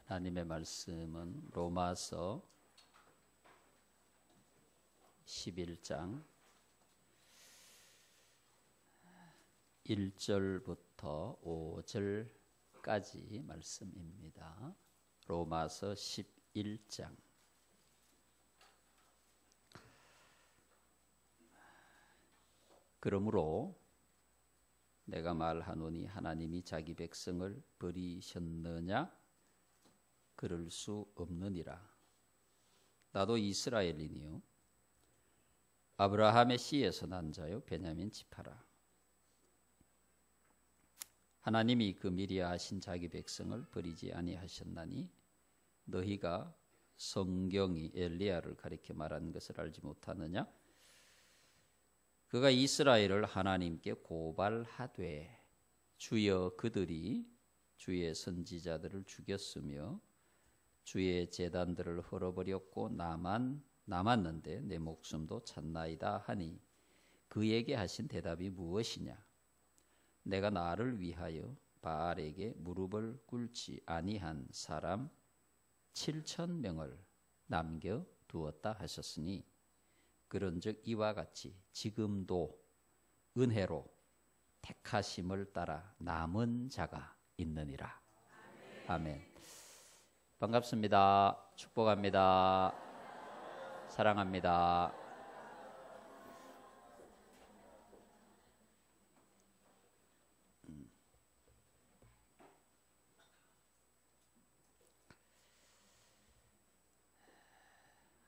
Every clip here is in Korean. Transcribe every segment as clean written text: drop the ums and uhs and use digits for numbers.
하나님의 말씀은 로마서 11장 1절부터 5절까지 말씀입니다. 로마서 11장. 그러므로 내가 말하노니 하나님이 자기 백성을 버리셨느냐? 그럴 수 없느니라. 나도 이스라엘이니요 아브라함의 씨에서 난 자요 베냐민 지파라. 하나님이 그 미리 하신 자기 백성을 버리지 아니하셨나니 너희가 성경이 엘리야를 가리켜 말한 것을 알지 못하느냐? 그가 이스라엘을 하나님께 고발하되 주여 그들이 주의 선지자들을 죽였으며 주의 제단들을 헐어버렸고 나만 남았는데 내 목숨도 찾나이다 하니 그에게 하신 대답이 무엇이냐? 내가 나를 위하여 바알에게 무릎을 꿇지 아니한 사람 7,000명을 남겨두었다 하셨으니 그런즉 이와 같이 지금도 은혜로 택하심을 따라 남은 자가 있느니라. 아멘. 반갑습니다. 축복합니다. 사랑합니다.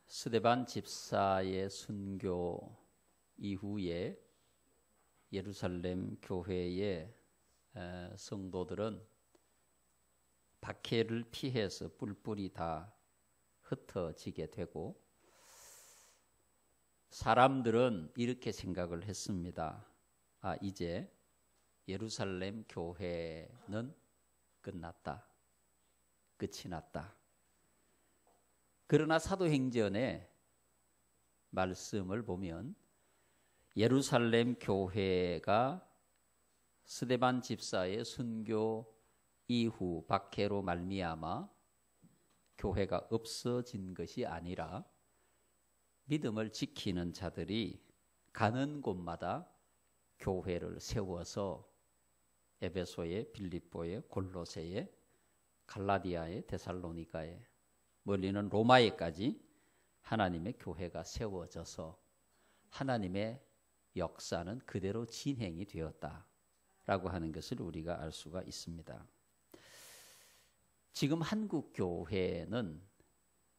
스데반 집사의 순교 이후에 예루살렘 교회의 성도들은 박해를 피해서 뿔뿔이 다 흩어지게 되고 사람들은 이렇게 생각을 했습니다. 이제 예루살렘 교회는 끝났다. 끝이 났다. 그러나 사도행전의 말씀을 보면 예루살렘 교회가 스데반 집사의 순교 이후 박해로 말미암아 교회가 없어진 것이 아니라 믿음을 지키는 자들이 가는 곳마다 교회를 세워서 에베소에, 빌립보에, 골로새에, 갈라디아에, 데살로니가에, 멀리는 로마에까지 하나님의 교회가 세워져서 하나님의 역사는 그대로 진행이 되었다라고 하는 것을 우리가 알 수가 있습니다. 지금 한국 교회는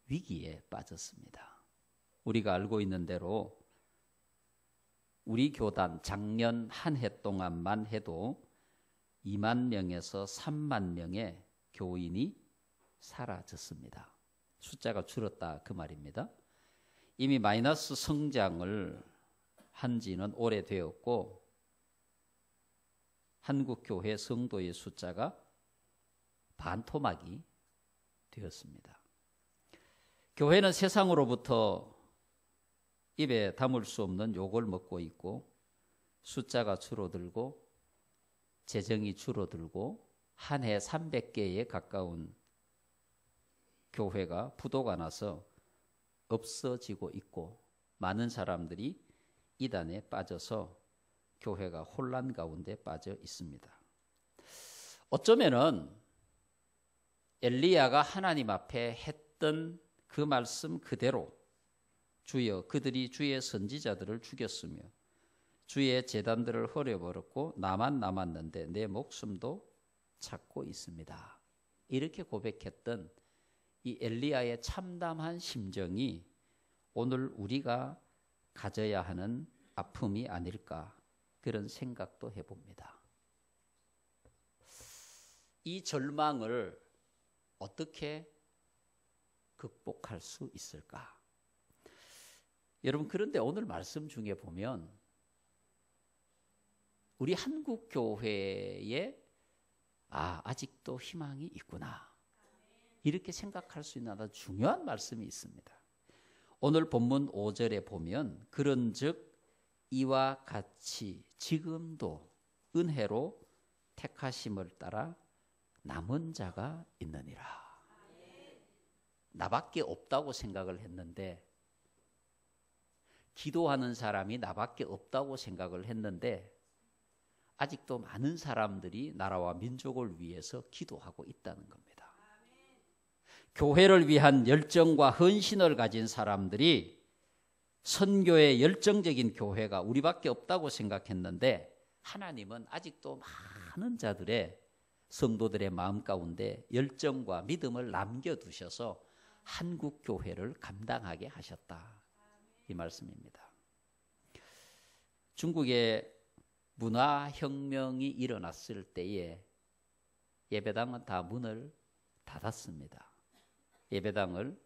위기에 빠졌습니다. 우리가 알고 있는 대로 우리 교단 작년 한 해 동안만 해도 2만 명에서 3만 명의 교인이 사라졌습니다. 숫자가 줄었다 그 말입니다. 이미 마이너스 성장을 한 지는 오래되었고 한국 교회 성도의 숫자가 반토막이 되었습니다. 교회는 세상으로부터 입에 담을 수 없는 욕을 먹고 있고 숫자가 줄어들고 재정이 줄어들고 한 해 300개에 가까운 교회가 부도가 나서 없어지고 있고 많은 사람들이 이단에 빠져서 교회가 혼란 가운데 빠져 있습니다. 어쩌면은 엘리야가 하나님 앞에 했던 그 말씀 그대로 주여 그들이 주의 선지자들을 죽였으며 주의 제단들을 헐어버렸고 나만 남았는데 내 목숨도 찾고 있습니다. 이렇게 고백했던 이 엘리야의 참담한 심정이 오늘 우리가 가져야 하는 아픔이 아닐까 그런 생각도 해봅니다. 이 절망을 어떻게 극복할 수 있을까? 여러분 그런데 오늘 말씀 중에 보면 우리 한국 교회에 아직도 희망이 있구나 이렇게 생각할 수 있는 아주 중요한 말씀이 있습니다. 오늘 본문 5절에 보면 그런즉 이와 같이 지금도 은혜로 택하심을 따라 남은 자가 있느니라. 나밖에 없다고 생각을 했는데, 기도하는 사람이 나밖에 없다고 생각을 했는데 아직도 많은 사람들이 나라와 민족을 위해서 기도하고 있다는 겁니다. 교회를 위한 열정과 헌신을 가진 사람들이, 선교의 열정적인 교회가 우리밖에 없다고 생각했는데 하나님은 아직도 많은 자들의, 성도들의 마음 가운데 열정과 믿음을 남겨두셔서 한국 교회를 감당하게 하셨다, 이 말씀입니다. 중국에 문화혁명이 일어났을 때에 예배당은 다 문을 닫았습니다. 예배당을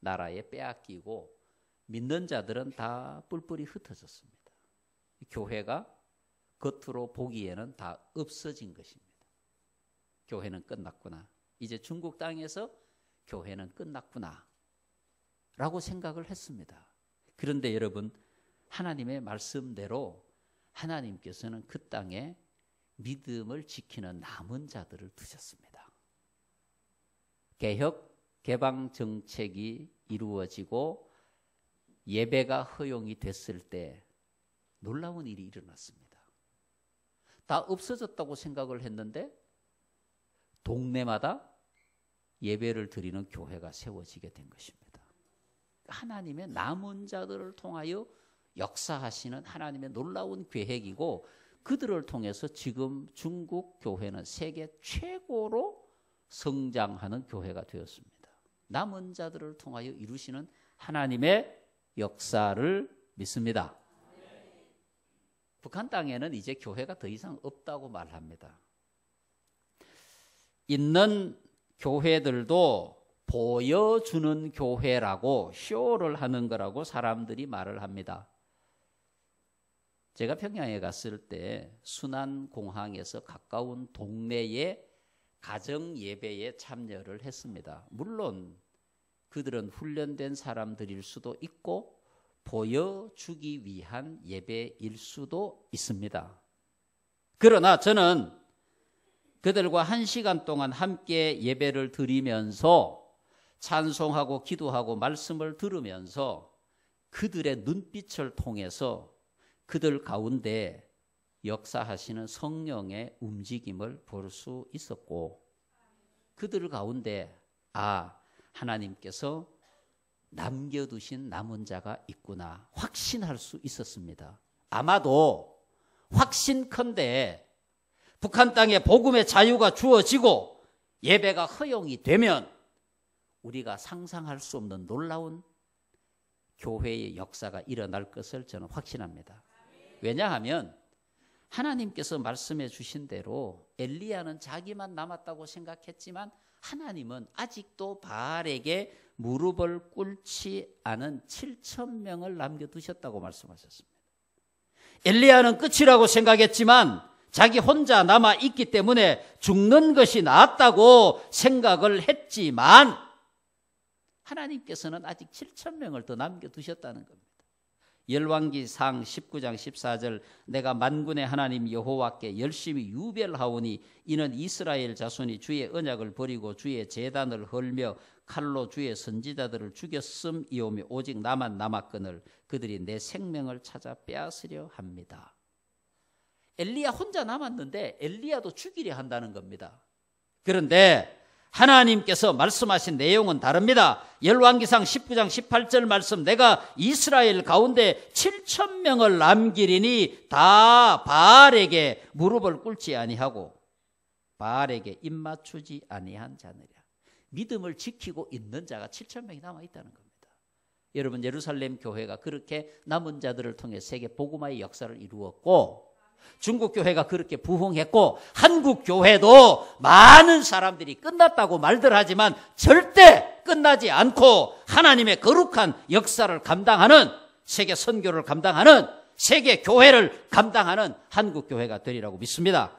나라에 빼앗기고 믿는 자들은 다 뿔뿔이 흩어졌습니다. 교회가 겉으로 보기에는 다 없어진 것입니다. 교회는 끝났구나. 이제 중국 땅에서 교회는 끝났구나 라고 생각을 했습니다. 그런데 여러분, 하나님의 말씀대로 하나님께서는 그 땅에 믿음을 지키는 남은 자들을 두셨습니다. 개혁, 개방 정책이 이루어지고 예배가 허용이 됐을 때 놀라운 일이 일어났습니다. 다 없어졌다고 생각을 했는데 동네마다 예배를 드리는 교회가 세워지게 된 것입니다. 하나님의 남은 자들을 통하여 역사하시는 하나님의 놀라운 계획이고, 그들을 통해서 지금 중국 교회는 세계 최고로 성장하는 교회가 되었습니다. 남은 자들을 통하여 이루시는 하나님의 역사를 믿습니다. 북한 땅에는 이제 교회가 더 이상 없다고 말합니다. 있는 교회들도 보여주는 교회라고, 쇼를 하는 거라고 사람들이 말을 합니다. 제가 평양에 갔을 때 순안공항에서 가까운 동네에 가정 예배에 참여를 했습니다. 물론 그들은 훈련된 사람들일 수도 있고 보여주기 위한 예배일 수도 있습니다. 그러나 저는 그들과 1시간 동안 함께 예배를 드리면서 찬송하고 기도하고 말씀을 들으면서 그들의 눈빛을 통해서 그들 가운데 역사하시는 성령의 움직임을 볼 수 있었고, 그들 가운데 하나님께서 남겨두신 남은 자가 있구나 확신할 수 있었습니다. 아마도 확신컨대 북한 땅에 복음의 자유가 주어지고 예배가 허용이 되면 우리가 상상할 수 없는 놀라운 교회의 역사가 일어날 것을 저는 확신합니다. 왜냐하면 하나님께서 말씀해 주신 대로 엘리야는 자기만 남았다고 생각했지만 하나님은 아직도 바알에게 무릎을 꿇지 않은 7,000명을 남겨두셨다고 말씀하셨습니다. 엘리야는 끝이라고 생각했지만 자기 혼자 남아있기 때문에 죽는 것이 낫다고 생각을 했지만 하나님께서는 아직 7,000명을 더 남겨두셨다는 겁니다. 열왕기상 19장 14절 내가 만군의 하나님 여호와께 열심히 유별하오니 이는 이스라엘 자손이 주의 언약을 버리고 주의 제단을 헐며 칼로 주의 선지자들을 죽였음이오며 오직 나만 남았거늘 그들이 내 생명을 찾아 빼앗으려 합니다. 엘리야 혼자 남았는데 엘리야도 죽이려 한다는 겁니다. 그런데 하나님께서 말씀하신 내용은 다릅니다. 열왕기상 19장 18절 말씀 내가 이스라엘 가운데 7,000명을 남기리니 다 바알에게 무릎을 꿇지 아니하고 바알에게 입맞추지 아니한 자느라. 믿음을 지키고 있는 자가 7,000명이 남아있다는 겁니다. 여러분, 예루살렘 교회가 그렇게 남은 자들을 통해 세계 복음화의 역사를 이루었고 중국 교회가 그렇게 부흥했고 한국 교회도 많은 사람들이 끝났다고 말들 하지만 절대 끝나지 않고 하나님의 거룩한 역사를 감당하는, 세계 선교를 감당하는, 세계 교회를 감당하는 한국 교회가 되리라고 믿습니다.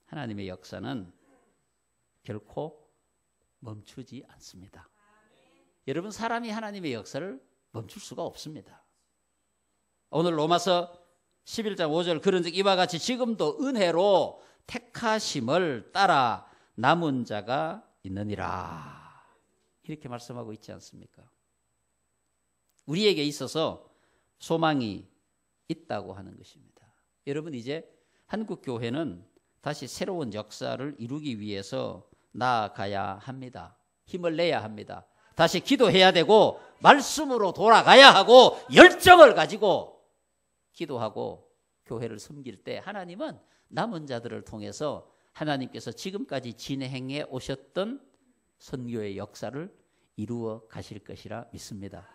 하나님의 역사는 결코 멈추지 않습니다. 여러분, 사람이 하나님의 역사를 멈출 수가 없습니다. 오늘 로마서 11장 5절 그런즉 이와 같이 지금도 은혜로 택하심을 따라 남은 자가 있느니라. 이렇게 말씀하고 있지 않습니까? 우리에게 있어서 소망이 있다고 하는 것입니다. 여러분, 이제 한국교회는 다시 새로운 역사를 이루기 위해서 나아가야 합니다. 힘을 내야 합니다. 다시 기도해야 되고 말씀으로 돌아가야 하고 열정을 가지고 기도하고 교회를 섬길 때 하나님은 남은 자들을 통해서 하나님께서 지금까지 진행해 오셨던 선교의 역사를 이루어 가실 것이라 믿습니다.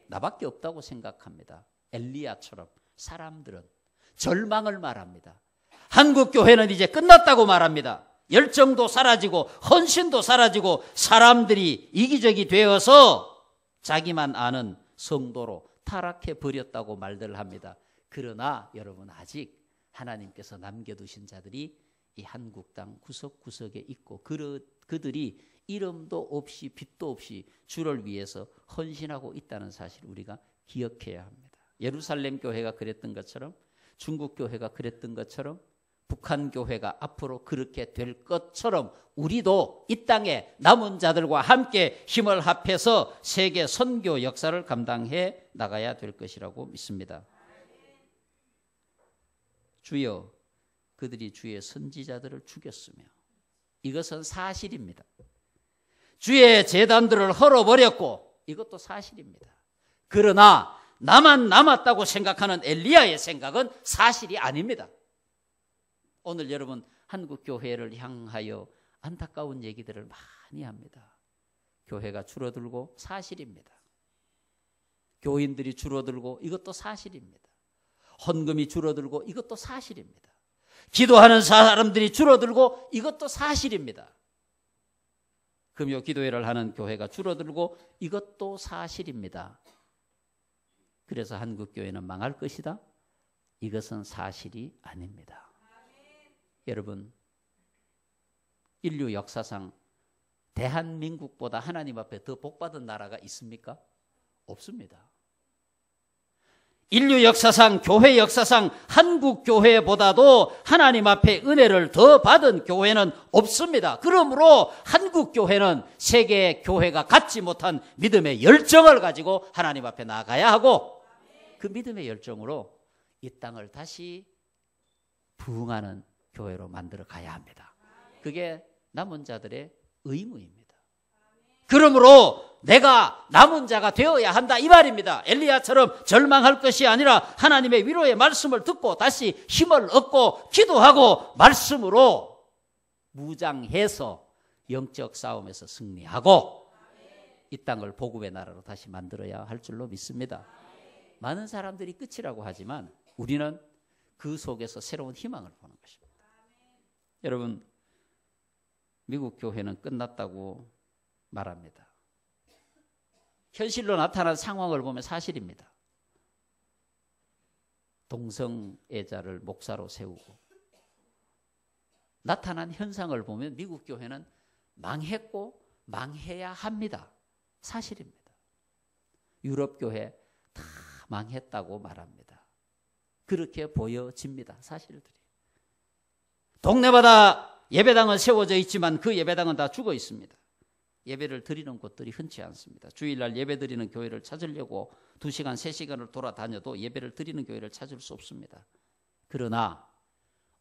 나밖에 없다고 생각합니다. 엘리야처럼 사람들은 절망을 말합니다. 한국교회는 이제 끝났다고 말합니다. 열정도 사라지고 헌신도 사라지고 사람들이 이기적이 되어서 자기만 아는 성도로 타락해 버렸다고 말들 합니다. 그러나 여러분, 아직 하나님께서 남겨두신 자들이 이 한국 땅 구석구석에 있고 그들이 이름도 없이 빛도 없이 주를 위해서 헌신하고 있다는 사실을 우리가 기억해야 합니다. 예루살렘 교회가 그랬던 것처럼, 중국 교회가 그랬던 것처럼, 북한 교회가 앞으로 그렇게 될 것처럼 우리도 이 땅에 남은 자들과 함께 힘을 합해서 세계 선교 역사를 감당해 나가야 될 것이라고 믿습니다. 주여, 그들이 주의 선지자들을 죽였으며, 이것은 사실입니다. 주의 제단들을 헐어버렸고, 이것도 사실입니다. 그러나 나만 남았다고 생각하는 엘리야의 생각은 사실이 아닙니다. 오늘 여러분, 한국교회를 향하여 안타까운 얘기들을 많이 합니다. 교회가 줄어들고 사실입니다. 교인들이 줄어들고 이것도 사실입니다. 헌금이 줄어들고 이것도 사실입니다. 기도하는 사람들이 줄어들고 이것도 사실입니다. 금요 기도회를 하는 교회가 줄어들고 이것도 사실입니다. 그래서 한국교회는 망할 것이다? 이것은 사실이 아닙니다. 여러분, 인류 역사상 대한민국보다 하나님 앞에 더 복받은 나라가 있습니까? 없습니다. 인류 역사상, 교회 역사상 한국교회보다도 하나님 앞에 은혜를 더 받은 교회는 없습니다. 그러므로 한국교회는 세계 교회가 갖지 못한 믿음의 열정을 가지고 하나님 앞에 나아가야 하고, 그 믿음의 열정으로 이 땅을 다시 부흥하는 교회로 만들어 가야 합니다. 그게 남은 자들의 의무입니다. 그러므로 내가 남은 자가 되어야 한다, 이 말입니다. 엘리야처럼 절망할 것이 아니라 하나님의 위로의 말씀을 듣고 다시 힘을 얻고 기도하고 말씀으로 무장해서 영적 싸움에서 승리하고 이 땅을 복음의 나라로 다시 만들어야 할 줄로 믿습니다. 많은 사람들이 끝이라고 하지만 우리는 그 속에서 새로운 희망을 보는 것입니다. 여러분, 미국 교회는 끝났다고 말합니다. 현실로 나타난 상황을 보면 사실입니다. 동성애자를 목사로 세우고 나타난 현상을 보면 미국 교회는 망했고 망해야 합니다. 사실입니다. 유럽 교회 다 망했다고 말합니다. 그렇게 보여집니다. 사실들이. 동네마다 예배당은 세워져 있지만 그 예배당은 다 죽어 있습니다. 예배를 드리는 곳들이 흔치 않습니다. 주일날 예배 드리는 교회를 찾으려고 2시간, 3시간을 돌아다녀도 예배를 드리는 교회를 찾을 수 없습니다. 그러나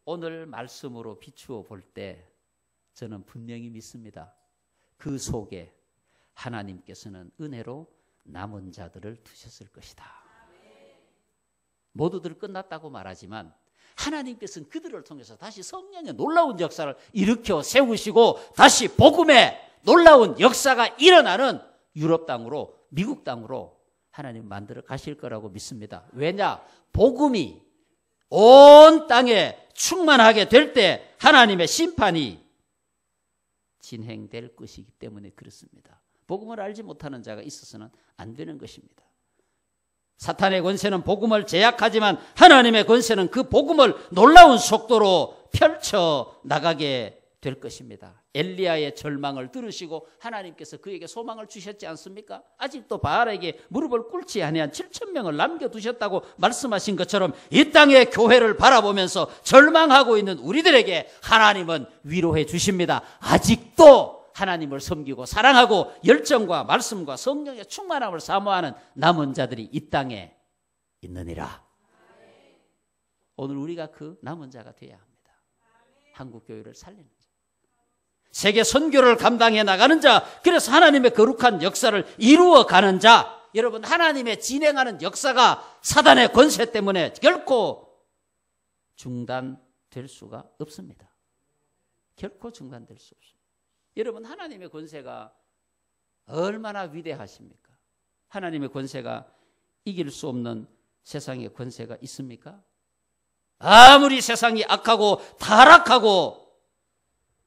오늘 말씀으로 비추어 볼 때 저는 분명히 믿습니다. 그 속에 하나님께서는 은혜로 남은 자들을 두셨을 것이다. 모두들 끝났다고 말하지만 하나님께서는 그들을 통해서 다시 성령의 놀라운 역사를 일으켜 세우시고 다시 복음의 놀라운 역사가 일어나는 유럽 땅으로, 미국 땅으로 하나님 만들어 가실 거라고 믿습니다. 왜냐? 복음이 온 땅에 충만하게 될 때 하나님의 심판이 진행될 것이기 때문에 그렇습니다. 복음을 알지 못하는 자가 있어서는 안 되는 것입니다. 사탄의 권세는 복음을 제약하지만 하나님의 권세는 그 복음을 놀라운 속도로 펼쳐 나가게 될 것입니다. 엘리야의 절망을 들으시고 하나님께서 그에게 소망을 주셨지 않습니까? 아직도 바알에게 무릎을 꿇지 아니한 7,000명을 남겨두셨다고 말씀하신 것처럼 이 땅의 교회를 바라보면서 절망하고 있는 우리들에게 하나님은 위로해 주십니다. 아직도 하나님을 섬기고 사랑하고 열정과 말씀과 성령의 충만함을 사모하는 남은 자들이 이 땅에 있느니라. 오늘 우리가 그 남은 자가 되어야 합니다. 한국교회를 살리는 자, 세계 선교를 감당해 나가는 자, 그래서 하나님의 거룩한 역사를 이루어가는 자. 여러분, 하나님의 진행하는 역사가 사단의 권세 때문에 결코 중단될 수가 없습니다. 결코 중단될 수 없습니다. 여러분, 하나님의 권세가 얼마나 위대하십니까? 하나님의 권세가 이길 수 없는 세상의 권세가 있습니까? 아무리 세상이 악하고 타락하고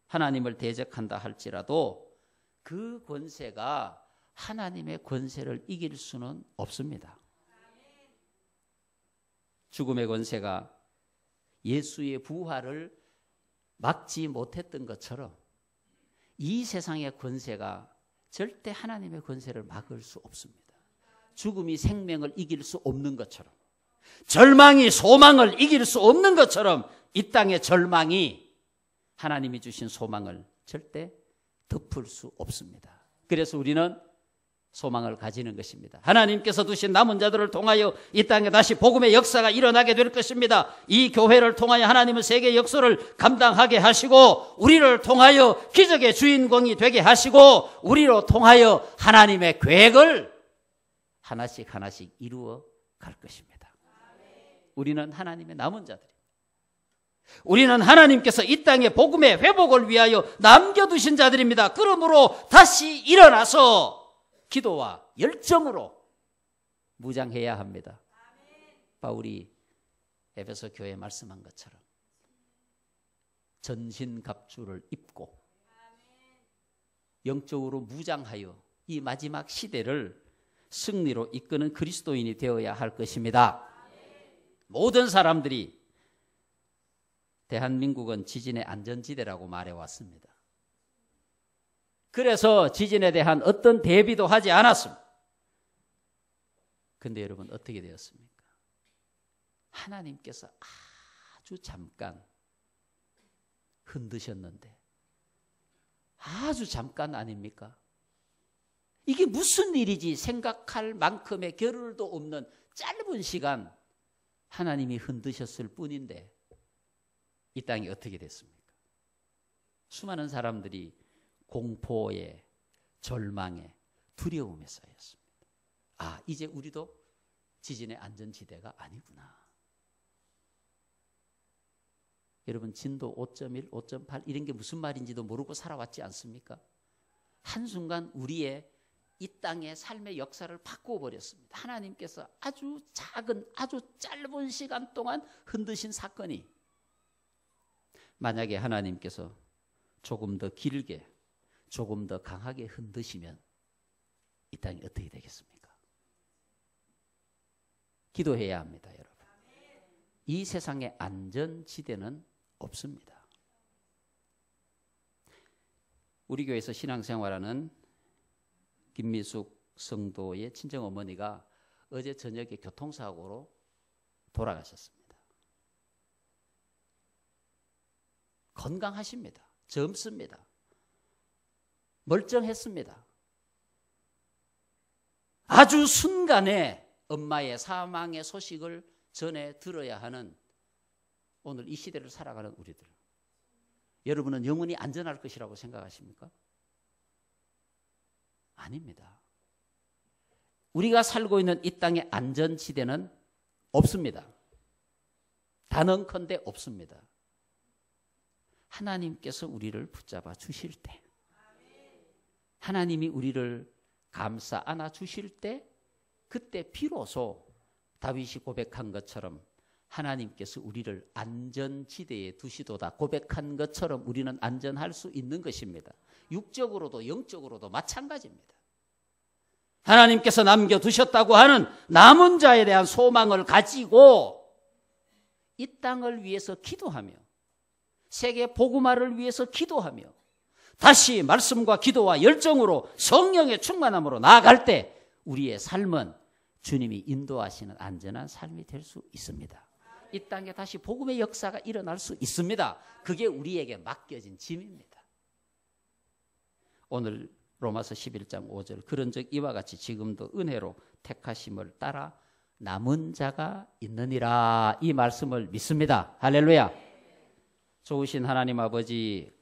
하나님을 대적한다 할지라도 그 권세가 하나님의 권세를 이길 수는 없습니다. 죽음의 권세가 예수의 부활을 막지 못했던 것처럼 이 세상의 권세가 절대 하나님의 권세를 막을 수 없습니다. 죽음이 생명을 이길 수 없는 것처럼, 절망이 소망을 이길 수 없는 것처럼 이 땅의 절망이 하나님이 주신 소망을 절대 덮을 수 없습니다. 그래서 우리는 소망을 가지는 것입니다. 하나님께서 두신 남은 자들을 통하여 이 땅에 다시 복음의 역사가 일어나게 될 것입니다. 이 교회를 통하여 하나님은 세계 역사를 감당하게 하시고 우리를 통하여 기적의 주인공이 되게 하시고 우리로 통하여 하나님의 계획을 하나씩 하나씩 이루어 갈 것입니다. 우리는 하나님의 남은 자들입니다. 우리는 하나님께서 이 땅의 복음의 회복을 위하여 남겨두신 자들입니다. 그러므로 다시 일어나서 기도와 열정으로 무장해야 합니다. 바울이 에베소 교회에 말씀한 것처럼 전신갑주를 입고 영적으로 무장하여 이 마지막 시대를 승리로 이끄는 그리스도인이 되어야 할 것입니다. 모든 사람들이 대한민국은 지진의 안전지대라고 말해왔습니다. 그래서 지진에 대한 어떤 대비도 하지 않았습니다. 그런데 여러분, 어떻게 되었습니까? 하나님께서 아주 잠깐 흔드셨는데, 아주 잠깐 아닙니까? 이게 무슨 일이지 생각할 만큼의 겨를도 없는 짧은 시간 하나님이 흔드셨을 뿐인데 이 땅이 어떻게 됐습니까? 수많은 사람들이 공포에, 절망에, 두려움에 쌓였습니다. 아, 이제 우리도 지진의 안전지대가 아니구나. 여러분, 진도 5.1, 5.8 이런 게 무슨 말인지도 모르고 살아왔지 않습니까? 한순간 우리의 이 땅의 삶의 역사를 바꾸어버렸습니다. 하나님께서 아주 작은, 아주 짧은 시간 동안 흔드신 사건이, 만약에 하나님께서 조금 더 길게, 조금 더 강하게 흔드시면 이 땅이 어떻게 되겠습니까? 기도해야 합니다, 여러분. 이 세상에 안전지대는 없습니다. 우리 교회에서 신앙생활하는 김미숙 성도의 친정어머니가 어제 저녁에 교통사고로 돌아가셨습니다. 건강하십니다. 젊습니다. 멀쩡했습니다. 아주 순간에 엄마의 사망의 소식을 전해 들어야 하는 오늘 이 시대를 살아가는 우리들. 여러분은 영원히 안전할 것이라고 생각하십니까? 아닙니다. 우리가 살고 있는 이 땅의 안전지대는 없습니다. 단언컨대 없습니다. 하나님께서 우리를 붙잡아 주실 때, 하나님이 우리를 감싸 안아 주실 때, 그때 비로소 다윗이 고백한 것처럼 하나님께서 우리를 안전지대에 두시도다 고백한 것처럼 우리는 안전할 수 있는 것입니다. 육적으로도 영적으로도 마찬가지입니다. 하나님께서 남겨두셨다고 하는 남은 자에 대한 소망을 가지고 이 땅을 위해서 기도하며 세계 복음화를 위해서 기도하며 다시 말씀과 기도와 열정으로 성령의 충만함으로 나아갈 때 우리의 삶은 주님이 인도하시는 안전한 삶이 될 수 있습니다. 이 땅에 다시 복음의 역사가 일어날 수 있습니다. 그게 우리에게 맡겨진 짐입니다. 오늘 로마서 11장 5절 그런즉 이와 같이 지금도 은혜로 택하심을 따라 남은 자가 있느니라 이 말씀을 믿습니다. 할렐루야. 좋으신 하나님 아버지